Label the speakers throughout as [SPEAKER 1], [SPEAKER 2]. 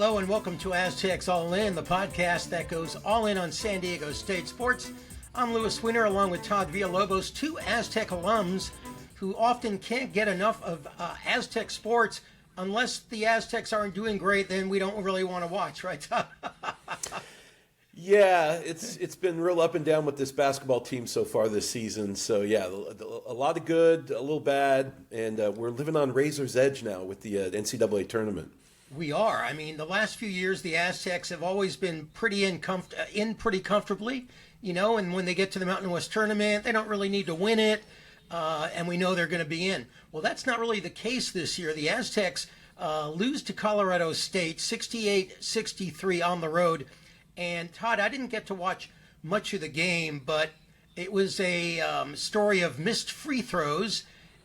[SPEAKER 1] Hello and welcome to Aztecs All In, the podcast that goes all in on San Diego State sports. I'm Louis Winter along with Todd Villalobos, two Aztec alums who often can't get enough of Aztec sports. Unless the Aztecs aren't doing great, then we don't really want to watch, right, Todd?
[SPEAKER 2] Yeah, it's been real up and down with this basketball team so far this season. So, yeah, a lot of good, a little bad, and we're living on razor's edge now with the NCAA tournament.
[SPEAKER 1] We are. I mean, the last few years, the Aztecs have always been pretty pretty comfortably, you know, and when they get to the Mountain West tournament, they don't really need to win it, and we know they're going to be in. Well, that's not really the case this year. The Aztecs lose to Colorado State, 68-63 on the road. And Todd, I didn't get to watch much of the game, but it was a story of missed free throws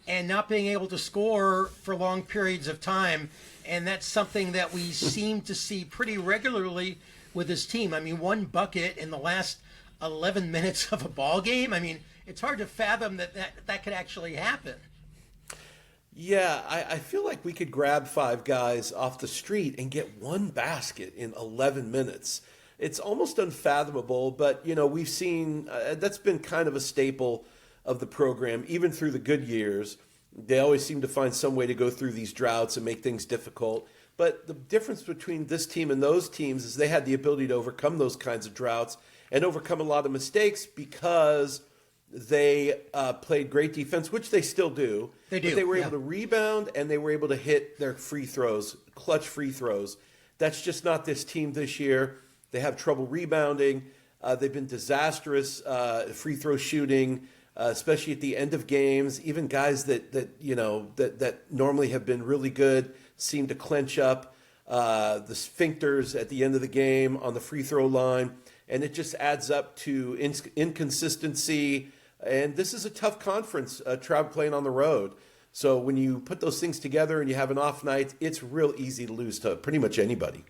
[SPEAKER 1] and not being able to score for long periods of time. And that's something that we seem to see pretty regularly with this team. I mean, one bucket in the last 11 minutes of a ball game. I mean, it's hard to fathom that could actually happen.
[SPEAKER 2] Yeah, I feel like we could grab five guys off the street and get one basket in 11 minutes. It's almost unfathomable, but, you know, we've seen that's been kind of a staple of the program, even through the good years. They always seem to find some way to go through these droughts and make things difficult. But the difference between this team and those teams is they had the ability to overcome those kinds of droughts and overcome a lot of mistakes because they played great defense, which they still do.
[SPEAKER 1] They do.
[SPEAKER 2] But they were able to rebound and they were able to hit their free throws, clutch free throws. That's just not this team this year. They have trouble rebounding. They've been disastrous free throw shooting, especially at the end of games. Even guys that normally have been really good seem to clench up the sphincters at the end of the game on the free throw line, and it just adds up to inconsistency. And this is a tough conference, playing on the road. So when you put those things together and you have an off night, it's real easy to lose to pretty much anybody.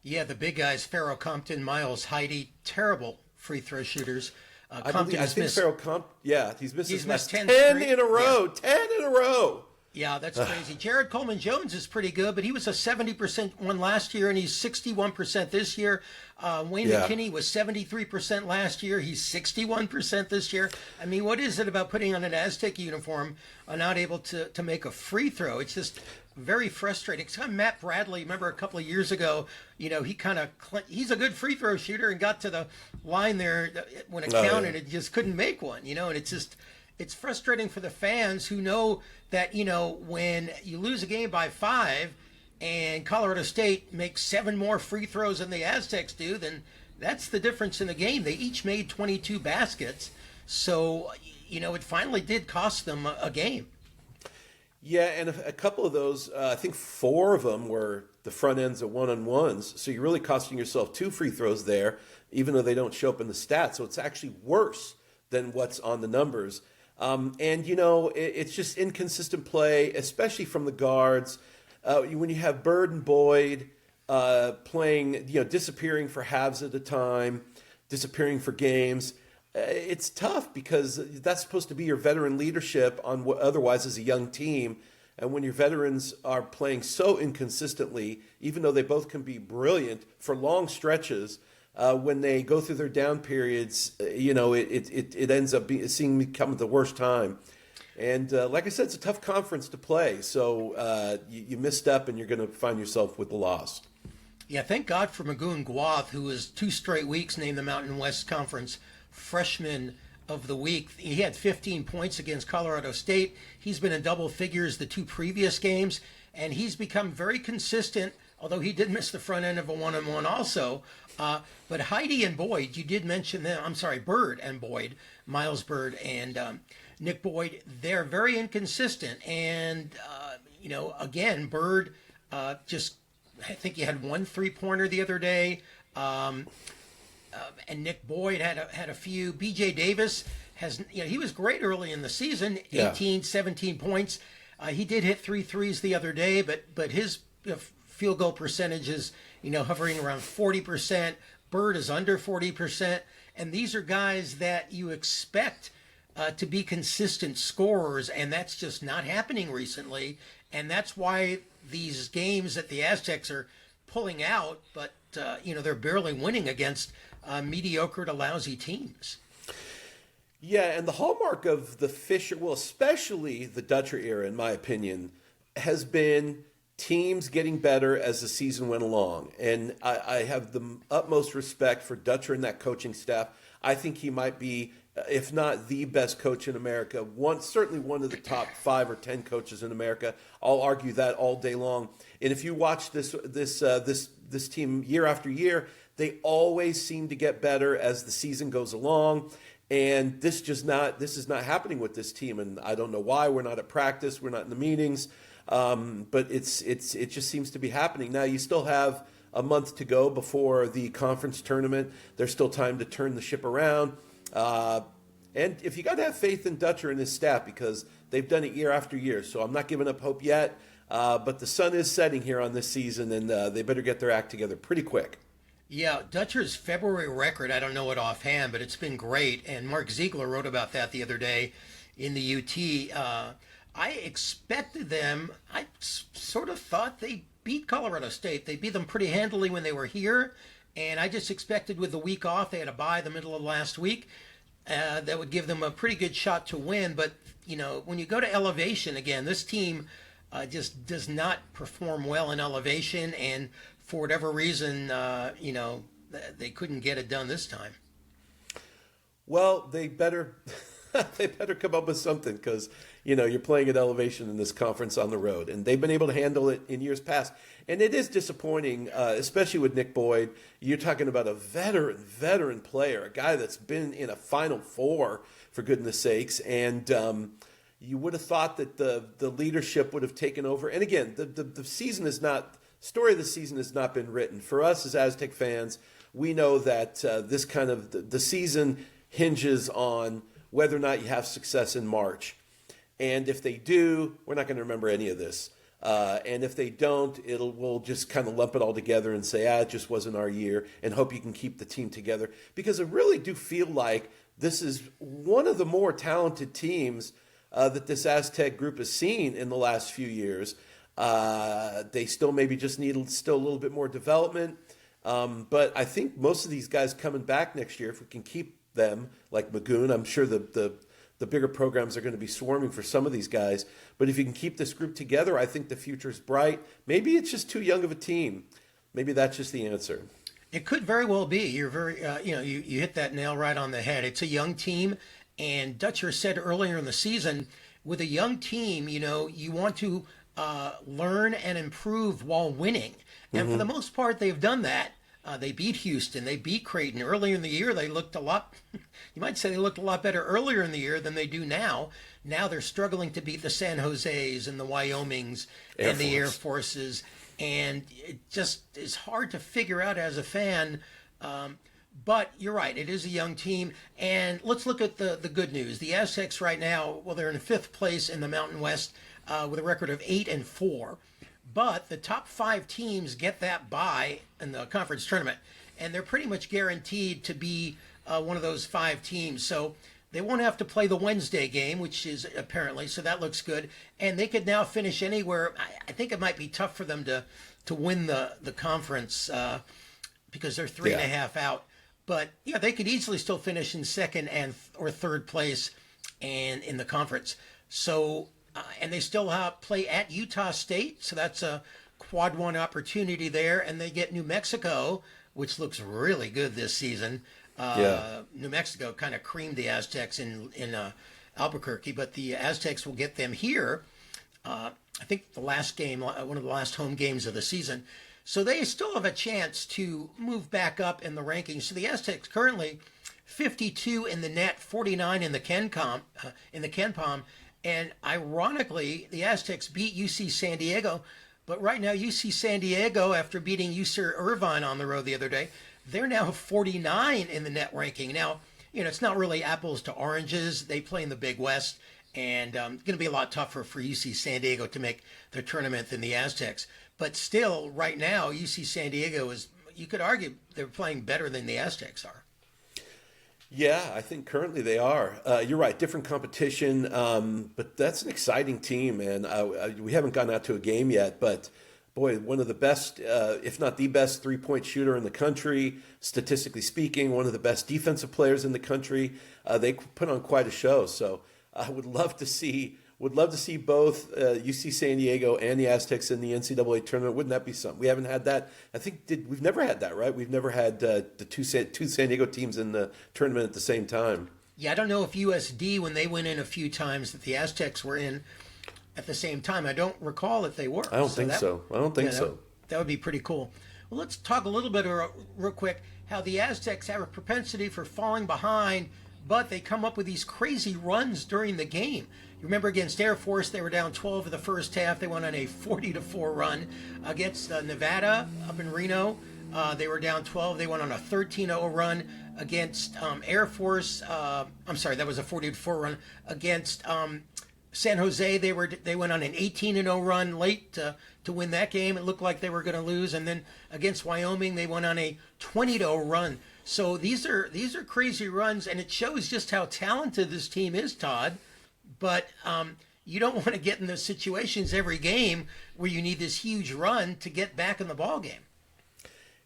[SPEAKER 1] Yeah, the big guys, Farrell Compton, Miles Heide, terrible free throw shooters.
[SPEAKER 2] I think Farrell Compton, he's missed 10 in a row. Yeah. 10 in a row.
[SPEAKER 1] Yeah, that's crazy. Jared Coleman-Jones is pretty good, but he was a 70% one last year, and he's 61% this year. Wayne McKinney was 73% last year. He's 61% this year. I mean, what is it about putting on an Aztec uniform and not able to make a free throw? It's just very frustrating. It's kind of Matt Bradley, remember a couple of years ago, you know, he's a good free throw shooter and got to the line there when it counted and just couldn't make one, you know, and it's frustrating for the fans who know that, you know, when you lose a game by 5 and Colorado State makes 7 more free throws than the Aztecs do, then that's the difference in the game. They each made 22 baskets. So, you know, it finally did cost them a game.
[SPEAKER 2] Yeah, and a couple of those, I think 4 of them were the front ends of one-on-ones. So you're really costing yourself 2 free throws there, even though they don't show up in the stats. So it's actually worse than what's on the numbers. And, you know, it's just inconsistent play, especially from the guards. When you have Bird and Boyd playing, you know, disappearing for halves at a time, disappearing for games, it's tough because that's supposed to be your veteran leadership on what otherwise is a young team. And when your veterans are playing so inconsistently, even though they both can be brilliant for long stretches, when they go through their down periods, you know, it ends up become the worst time. And like I said, it's a tough conference to play. So you misstep and you're going to find yourself with the loss.
[SPEAKER 1] Yeah, thank God for Magoon Gwath, who was 2 straight weeks named the Mountain West Conference Freshman of the Week. He had 15 points against Colorado State. He's been in double figures the 2 previous games, and he's become very consistent, although he did miss the front end of a one-on-one also. But Heide and Boyd, you did mention them. I'm sorry, Bird and Boyd, Miles Bird and Nick Boyd, they're very inconsistent. And, you know, again, Bird I think he had 1 3-pointer the other day. And Nick Boyd had a few. B.J. Davis he was great early in the season, 18, 17 points. He did hit 3 threes the other day, but his field goal percentage is, you know, hovering around 40%. Bird is under 40%. And these are guys that you expect to be consistent scorers, and that's just not happening recently. And that's why these games that the Aztecs are pulling out, but they're barely winning against mediocre to lousy teams.
[SPEAKER 2] Yeah, and the hallmark of the Fisher, well, especially the Dutcher era, in my opinion, has been teams getting better as the season went along. And I have the utmost respect for Dutcher and that coaching staff. I think he might be, if not the best coach in America, certainly one of the top 5 or 10 coaches in America. I'll argue that all day long. And if you watch this team year after year, they always seem to get better as the season goes along. And this is not happening with this team, and I don't know why. We're not at practice, we're not in the meetings, but it just seems to be happening. Now you still have a month to go before the conference tournament. There's still time to turn the ship around, and if you got to have faith in Dutcher and his staff, because they've done it year after year. So I'm not giving up hope yet, but the sun is setting here on this season, and they better get their act together pretty quick.
[SPEAKER 1] Yeah, Dutcher's February record, I don't know it offhand, but it's been great. And Mark Ziegler wrote about that the other day in the UT. I expected them, I sort of thought they beat Colorado State. They beat them pretty handily when they were here. And I just expected with the week off, they had a bye the middle of last week, that would give them a pretty good shot to win. But, when you go to elevation, again, this team just does not perform well in elevation. And for whatever reason, they couldn't get it done this time.
[SPEAKER 2] Well, they better come up with something, because you're playing at elevation in this conference on the road, and they've been able to handle it in years past. And it is disappointing, especially with Nick Boyd. You're talking about a veteran player, a guy that's been in a Final Four, for goodness sakes, and you would have thought that the leadership would have taken over. And again, the season is not. Story of the season has not been written. For us as Aztec fans, we know that this kind of the season hinges on whether or not you have success in March. And if they do, we're not going to remember any of this. And if they don't, we'll just kind of lump it all together and say, it just wasn't our year, and hope you can keep the team together. Because I really do feel like this is one of the more talented teams that this Aztec group has seen in the last few years. They still maybe just need a little bit more development. But I think most of these guys coming back next year, if we can keep them, like Magoon, I'm sure the bigger programs are going to be swarming for some of these guys. But if you can keep this group together, I think the future's bright. Maybe it's just too young of a team. Maybe that's just the answer.
[SPEAKER 1] It could very well be. You're very, you hit that nail right on the head. It's a young team. And Dutcher said earlier in the season, with a young team, you want to learn and improve while winning. And for the most part, they've done that. They beat Houston. They beat Creighton. Earlier in the year, they looked a lot, you might say they looked a lot better earlier in the year than they do now. Now they're struggling to beat the San Jose's and the Wyomings and the Air Forces. And it just is hard to figure out as a fan. But you're right, it is a young team. And let's look at the good news. The Aztecs right now, well, they're in 5th place in the Mountain West with a record of 8-4. But the top 5 teams get that bye in the conference tournament. And they're pretty much guaranteed to be one of those 5 teams. So they won't have to play the Wednesday game, which is apparently, so that looks good. And they could now finish anywhere. I think it might be tough for them to win the conference because they're 3.5 out. But yeah, they could easily still finish in 2nd or 3rd place and in the conference. So, and they still play at Utah State, so that's a quad 1 opportunity there. And they get New Mexico, which looks really good this season. New Mexico kind of creamed the Aztecs in Albuquerque, but the Aztecs will get them here. I think the last game, one of the last home games of the season. So they still have a chance to move back up in the rankings. So the Aztecs currently 52 in the net, 49 in the KenPom. And ironically, the Aztecs beat UC San Diego. But right now, UC San Diego, after beating UC Irvine on the road the other day, they're now 49 in the net ranking. Now, it's not really apples to oranges. They play in the Big West. And it's going to be a lot tougher for UC San Diego to make the tournament than the Aztecs. But still, right now, UC San Diego is, you could argue, they're playing better than the Aztecs are.
[SPEAKER 2] Yeah, I think currently they are. You're right, different competition, but that's an exciting team, man. We haven't gotten out to a game yet, but boy, one of the best, if not the best, three-point shooter in the country. Statistically speaking, one of the best defensive players in the country. They put on quite a show. So I would love to see both UC San Diego and the Aztecs in the NCAA tournament. Wouldn't that be something? We haven't had that. I think we've never had that, right? We've never had the two San Diego teams in the tournament at the same time.
[SPEAKER 1] Yeah, I don't know if USD, when they went in a few times, that the Aztecs were in at the same time. I don't recall if they were.
[SPEAKER 2] I don't think so.
[SPEAKER 1] That would be pretty cool. Well, let's talk a little bit real quick how the Aztecs have a propensity for falling behind, but they come up with these crazy runs during the game. You remember against Air Force, they were down 12 in the first half. They went on a 40-4 run. Against Nevada up in Reno, they were down 12. They went on a 13-0 run. Against Air Force, I'm sorry, that was a 40-4 run. Against San Jose, they went on an 18-0 run late to win that game. It looked like they were going to lose. And then against Wyoming, they went on a 20-0 run. So these are crazy runs, and it shows just how talented this team is, Todd. But you don't want to get in those situations every game where you need this huge run to get back in the ball game.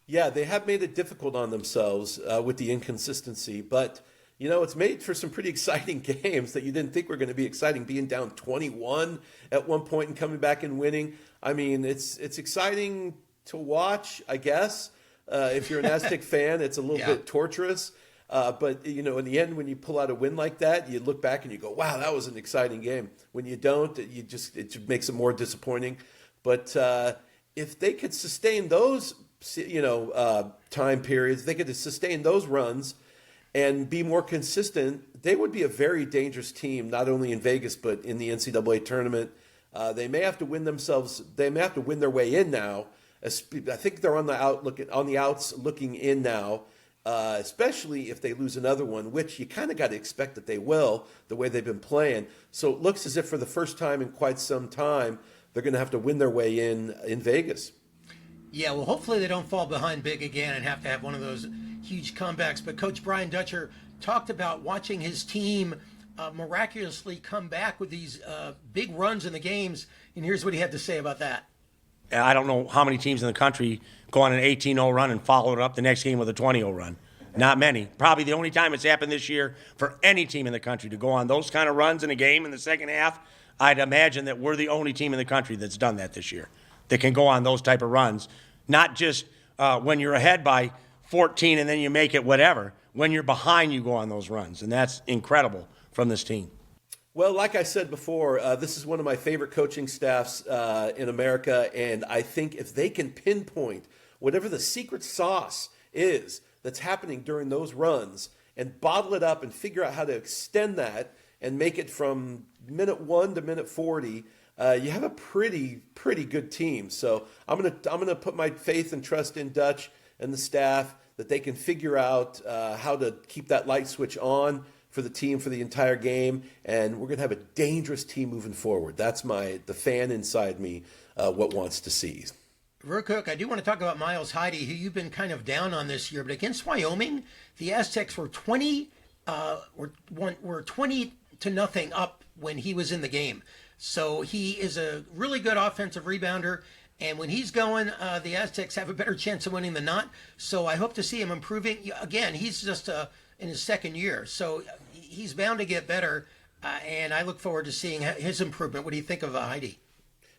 [SPEAKER 2] Yeah, they have made it difficult on themselves with the inconsistency, but it's made for some pretty exciting games that you didn't think were going to be exciting. Being down 21 at one point and coming back and winning. I mean, it's exciting to watch, I guess. If you're an Aztec fan, it's a little bit torturous. But in the end, when you pull out a win like that, you look back and you go, "Wow, that was an exciting game." When you don't, it just makes it more disappointing. But if they could sustain those time periods, they could sustain those runs and be more consistent, they would be a very dangerous team, not only in Vegas, but in the NCAA tournament. They may have to win their way in now. I think they're on the outs looking in now, especially if they lose another one, which you kind of got to expect that they will, the way they've been playing. So it looks as if for the first time in quite some time, they're going to have to win their way in Vegas.
[SPEAKER 1] Yeah, well, hopefully they don't fall behind big again and have to have one of those huge comebacks. But Coach Brian Dutcher talked about watching his team miraculously come back with these big runs in the games, and here's what he had to say about that.
[SPEAKER 3] I don't know how many teams in the country go on an 18-0 run and follow it up the next game with a 20-0 run. Not many. Probably the only time it's happened this year for any team in the country to go on those kind of runs in a game in the second half. I'd imagine that we're the only team in the country that's done that this year, that can go on those type of runs. Not just when you're ahead by 14 and then you make it whatever. When you're behind, you go on those runs. And that's incredible from this team.
[SPEAKER 2] Well, like I said before, this is one of my favorite coaching staffs in America, and I think if they can pinpoint whatever the secret sauce is that's happening during those runs and bottle it up and figure out how to extend that and make it from minute 1 to minute 40, you have a pretty good team. So I'm gonna put my faith and trust in Dutch and the staff that they can figure out how to keep that light switch on for the team for the entire game, and we're going to have a dangerous team moving forward. That's the fan inside me what wants to see.
[SPEAKER 1] Real quick, I do want to talk about Miles Heide, who you've been kind of down on this year, but against Wyoming, the Aztecs were 20 to nothing up when he was in the game. So he is a really good offensive rebounder, and when he's going, the Aztecs have a better chance of winning than not. So I hope to see him improving. Again, he's just in his second year, so he's bound to get better, and I look forward to seeing his improvement. What do you think of Heide?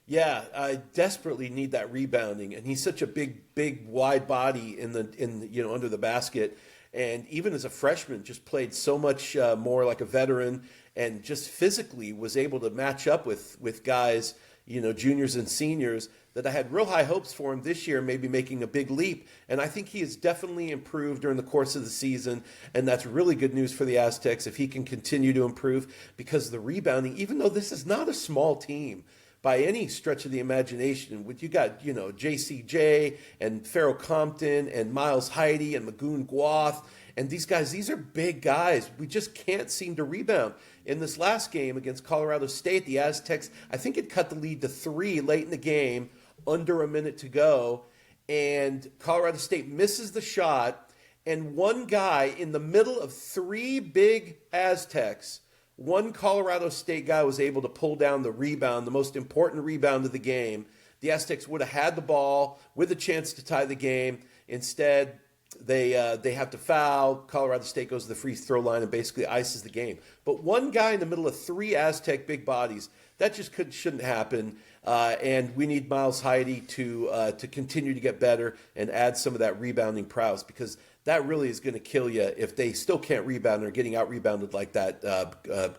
[SPEAKER 2] Yeah, I desperately need that rebounding, and he's such a big, wide body in under the basket, and even as a freshman, just played so much more like a veteran, and just physically was able to match up with guys, juniors and seniors, that I had real high hopes for him this year, maybe making a big leap. And I think he has definitely improved during the course of the season. And that's really good news for the Aztecs if he can continue to improve, because the rebounding, even though this is not a small team by any stretch of the imagination, you got, JCJ and Pharaoh Compton and Miles Heide and Magoon Gwath. And these guys, these are big guys. We just can't seem to rebound. In this last game against Colorado State, the Aztecs, I think it cut the lead to 3 late in the game, under a minute to go, and Colorado State misses the shot, and one guy in the middle of 3 big Aztecs, one Colorado State guy was able to pull down the rebound, the most important rebound of the game. the Aztecs would have had the ball with a chance to tie the game. Instead, they have to foul. Colorado State goes to the free throw line and basically ices the game. But one guy in the middle of three Aztec big bodies, that just shouldn't happen. And we need Miles Heide to continue to get better and add some of that rebounding prowess, because that really is going to kill you if they still can't rebound or are getting out-rebounded like that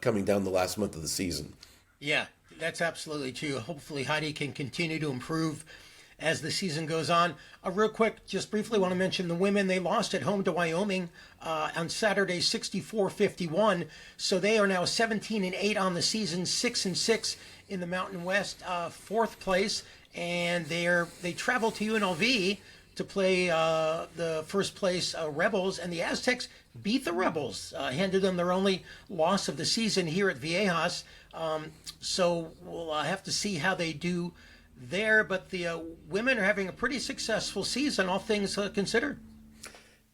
[SPEAKER 2] coming down the last month of the season.
[SPEAKER 1] Yeah, that's absolutely true. Hopefully Heide can continue to improve as the season goes on. Real quick, just briefly want to mention the women. They lost at home to Wyoming on Saturday, 64-51. So they are now 17-8 on the season, 6-6 in the Mountain West, fourth place. And they travel to UNLV to play the first place Rebels, and the Aztecs beat the Rebels, handed them their only loss of the season here at Viejas. So we'll have to see how they do there, but the women are having a pretty successful season, all things considered.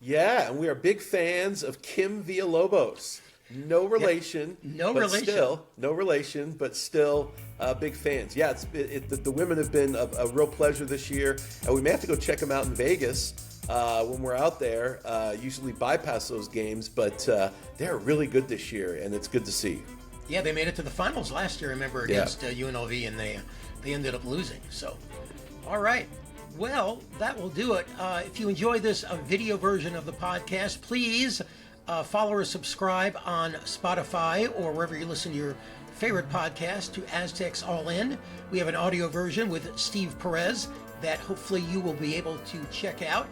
[SPEAKER 2] Yeah, and we are big fans of Kim Villalobos. No relation,
[SPEAKER 1] no
[SPEAKER 2] relation, but still big fans. Yeah, the women have been a real pleasure this year, and we may have to go check them out in Vegas when we're out there. Usually bypass those games, but they're really good this year, and it's good to see.
[SPEAKER 1] Yeah, they made it to the finals last year, remember, against UNLV, and they ended up losing. So, all right. Well, that will do it. If you enjoy this video version of the podcast, please follow or subscribe on Spotify or wherever you listen to your favorite podcast to Aztecs All In. We have an audio version with Steve Perez that hopefully you will be able to check out.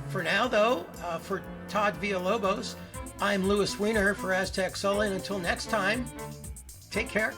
[SPEAKER 1] For now, though, for Todd Villalobos, I'm Louis Weiner for Aztecs All In. Until next time, take care.